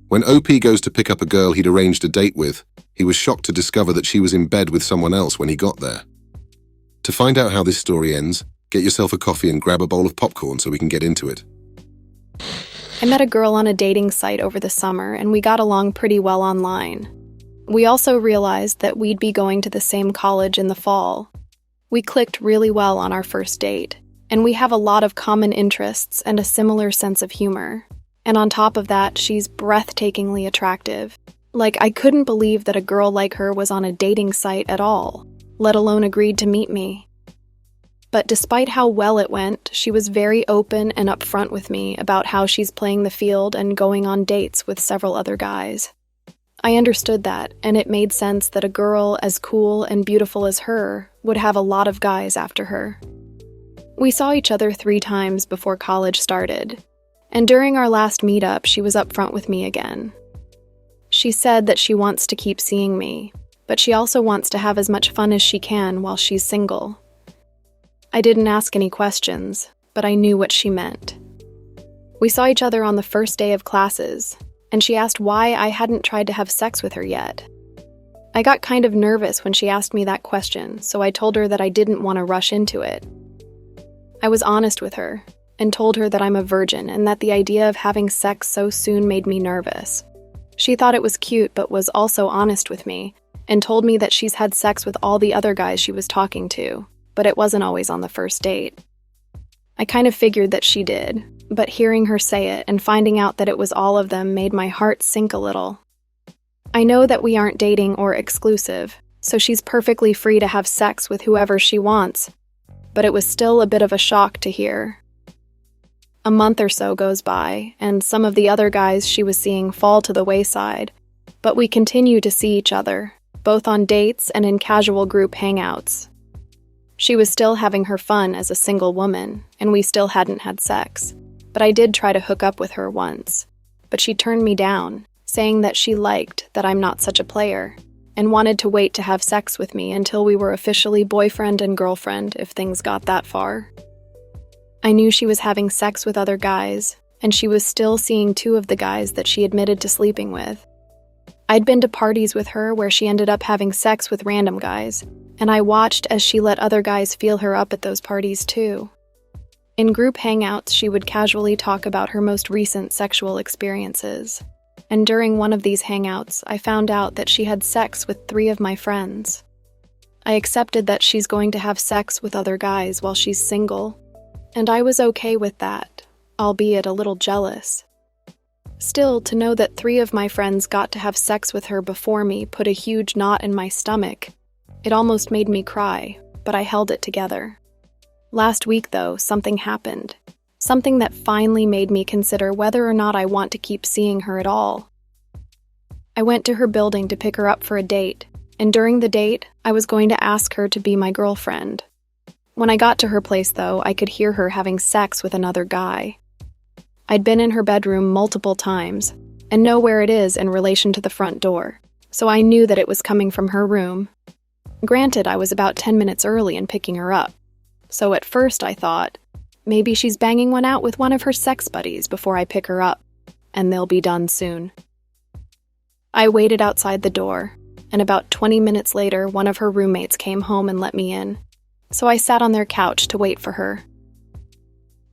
When OP goes to pick up a girl he'd arranged a date with, he was shocked to discover that she was in bed with someone else when he got there. To find out how this story ends, get yourself a coffee and grab a bowl of popcorn so we can get into it. I met a girl on a dating site over the summer, and we got along pretty well online. We also realized that we'd be going to the same college in the fall. We clicked really well on our first date, and we have a lot of common interests and a similar sense of humor. And on top of that, she's breathtakingly attractive. Like, I couldn't believe that a girl like her was on a dating site at all, let alone agreed to meet me. But despite how well it went, she was very open and upfront with me about how she's playing the field and going on dates with several other guys. I understood that, and it made sense that a girl as cool and beautiful as her would have a lot of guys after her. We saw each other 3 times before college started, and during our last meetup, she was upfront with me again. She said that she wants to keep seeing me, but she also wants to have as much fun as she can while she's single. I didn't ask any questions, but I knew what she meant. We saw each other on the first day of classes, and she asked why I hadn't tried to have sex with her yet. I got kind of nervous when she asked me that question, so I told her that I didn't want to rush into it. I was honest with her, and told her that I'm a virgin and that the idea of having sex so soon made me nervous. She thought it was cute but was also honest with me, and told me that she's had sex with all the other guys she was talking to, but it wasn't always on the first date. I kind of figured that she did, but hearing her say it and finding out that it was all of them made my heart sink a little. I know that we aren't dating or exclusive, so she's perfectly free to have sex with whoever she wants, but it was still a bit of a shock to hear. A month or so goes by, and some of the other guys she was seeing fall to the wayside, but we continue to see each other, both on dates and in casual group hangouts. She was still having her fun as a single woman, and we still hadn't had sex, but I did try to hook up with her once. But she turned me down, saying that she liked that I'm not such a player, and wanted to wait to have sex with me until we were officially boyfriend and girlfriend if things got that far. I knew she was having sex with other guys, and she was still seeing 2 of the guys that she admitted to sleeping with. I'd been to parties with her where she ended up having sex with random guys, and I watched as she let other guys feel her up at those parties too. In group hangouts, she would casually talk about her most recent sexual experiences, and during one of these hangouts, I found out that she had sex with 3 of my friends. I accepted that she's going to have sex with other guys while she's single, and I was okay with that, albeit a little jealous. Still, to know that 3 of my friends got to have sex with her before me put a huge knot in my stomach. It almost made me cry, but I held it together. Last week, though, something happened. Something that finally made me consider whether or not I want to keep seeing her at all. I went to her building to pick her up for a date, and during the date, I was going to ask her to be my girlfriend. When I got to her place, though, I could hear her having sex with another guy. I'd been in her bedroom multiple times, and know where it is in relation to the front door, so I knew that it was coming from her room. Granted, I was about 10 minutes early in picking her up, so at first I thought, maybe she's banging one out with one of her sex buddies before I pick her up, and they'll be done soon. I waited outside the door, and about 20 minutes later, one of her roommates came home and let me in, so I sat on their couch to wait for her.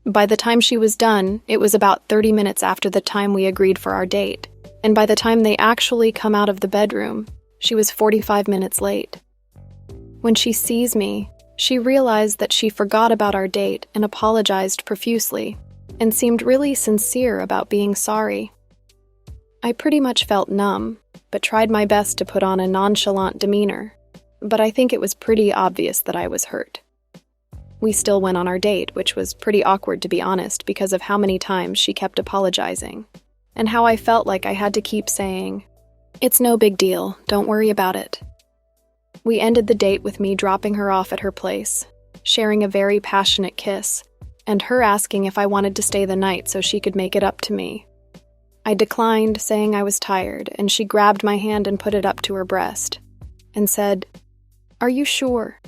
By the time she was done, it was about 30 minutes after the time we agreed for our date, and by the time they actually come out of the bedroom, she was 45 minutes late. When she sees me, she realized that she forgot about our date and apologized profusely, and seemed really sincere about being sorry. I pretty much felt numb, but tried my best to put on a nonchalant demeanor, but I think it was pretty obvious that I was hurt. We still went on our date, which was pretty awkward to be honest because of how many times she kept apologizing, and how I felt like I had to keep saying, "It's no big deal, don't worry about it." We ended the date with me dropping her off at her place, sharing a very passionate kiss, and her asking if I wanted to stay the night so she could make it up to me. I declined, saying I was tired, and she grabbed my hand and put it up to her breast, and said, "Are you sure?"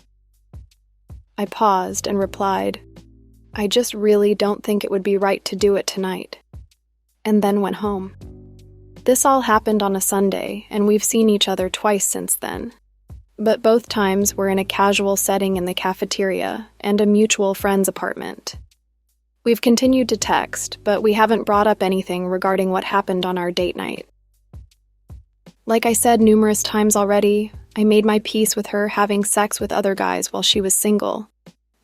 I paused and replied, "I just really don't think it would be right to do it tonight," and then went home. This all happened on a Sunday, and we've seen each other twice since then. But both times were in a casual setting in the cafeteria and a mutual friend's apartment. We've continued to text, but we haven't brought up anything regarding what happened on our date night. Like I said numerous times already, I made my peace with her having sex with other guys while she was single.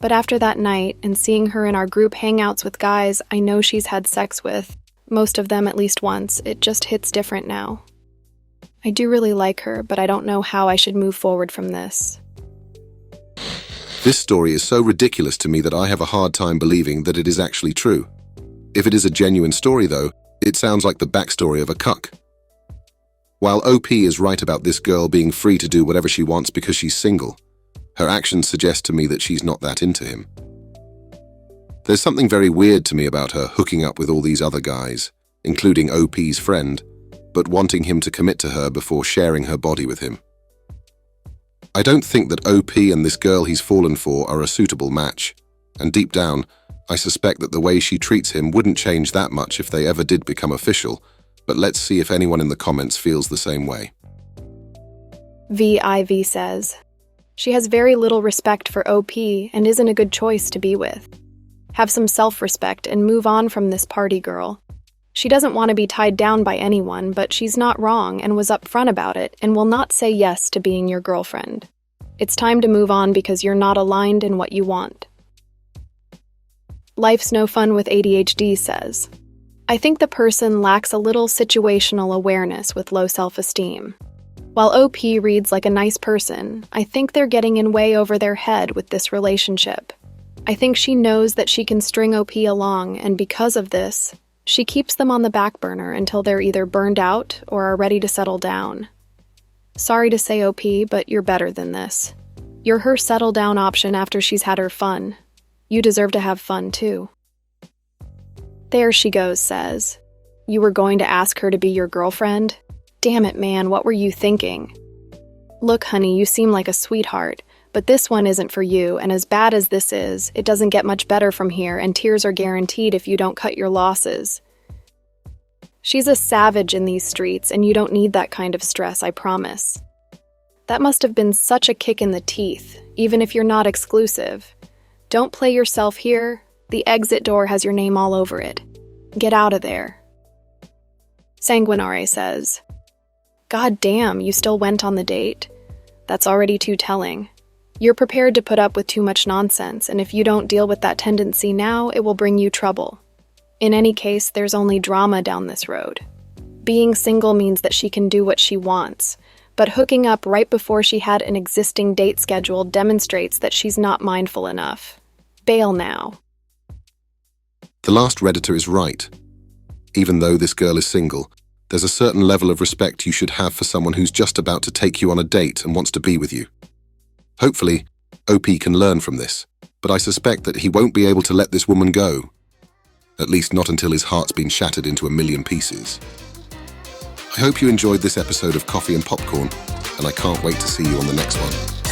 But after that night, and seeing her in our group hangouts with guys I know she's had sex with, most of them at least once, it just hits different now. I do really like her, but I don't know how I should move forward from this. This story is so ridiculous to me that I have a hard time believing that it is actually true. If it is a genuine story, though, it sounds like the backstory of a cuck. While OP is right about this girl being free to do whatever she wants because she's single, her actions suggest to me that she's not that into him. There's something very weird to me about her hooking up with all these other guys, including OP's friend, but wanting him to commit to her before sharing her body with him. I don't think that OP and this girl he's fallen for are a suitable match, and deep down, I suspect that the way she treats him wouldn't change that much if they ever did become official, but let's see if anyone in the comments feels the same way. VIV says, she has very little respect for OP and isn't a good choice to be with. Have some self-respect and move on from this party girl. She doesn't want to be tied down by anyone, but she's not wrong and was upfront about it and will not say yes to being your girlfriend. It's time to move on because you're not aligned in what you want. Life's No Fun with ADHD says, I think the person lacks a little situational awareness with low self-esteem. While OP reads like a nice person, I think they're getting in way over their head with this relationship. I think she knows that she can string OP along, and because of this, she keeps them on the back burner until they're either burned out or are ready to settle down. Sorry to say, OP, but you're better than this. You're her settle-down option after she's had her fun. You deserve to have fun, too. There She Goes says, you were going to ask her to be your girlfriend? Damn it, man, what were you thinking? Look, honey, you seem like a sweetheart, but this one isn't for you, and as bad as this is, it doesn't get much better from here, and tears are guaranteed if you don't cut your losses. She's a savage in these streets, and you don't need that kind of stress, I promise. That must have been such a kick in the teeth, even if you're not exclusive. Don't play yourself here. The exit door has your name all over it. Get out of there. Sanguinare says, God damn, you still went on the date? That's already too telling. You're prepared to put up with too much nonsense, and if you don't deal with that tendency now, it will bring you trouble. In any case, there's only drama down this road. Being single means that she can do what she wants, but hooking up right before she had an existing date scheduled demonstrates that she's not mindful enough. Bail now. The last Redditor is right. Even though this girl is single, there's a certain level of respect you should have for someone who's just about to take you on a date and wants to be with you. Hopefully, OP can learn from this, but I suspect that he won't be able to let this woman go. At least not until his heart's been shattered into a million pieces. I hope you enjoyed this episode of Coffee and Popcorn, and I can't wait to see you on the next one.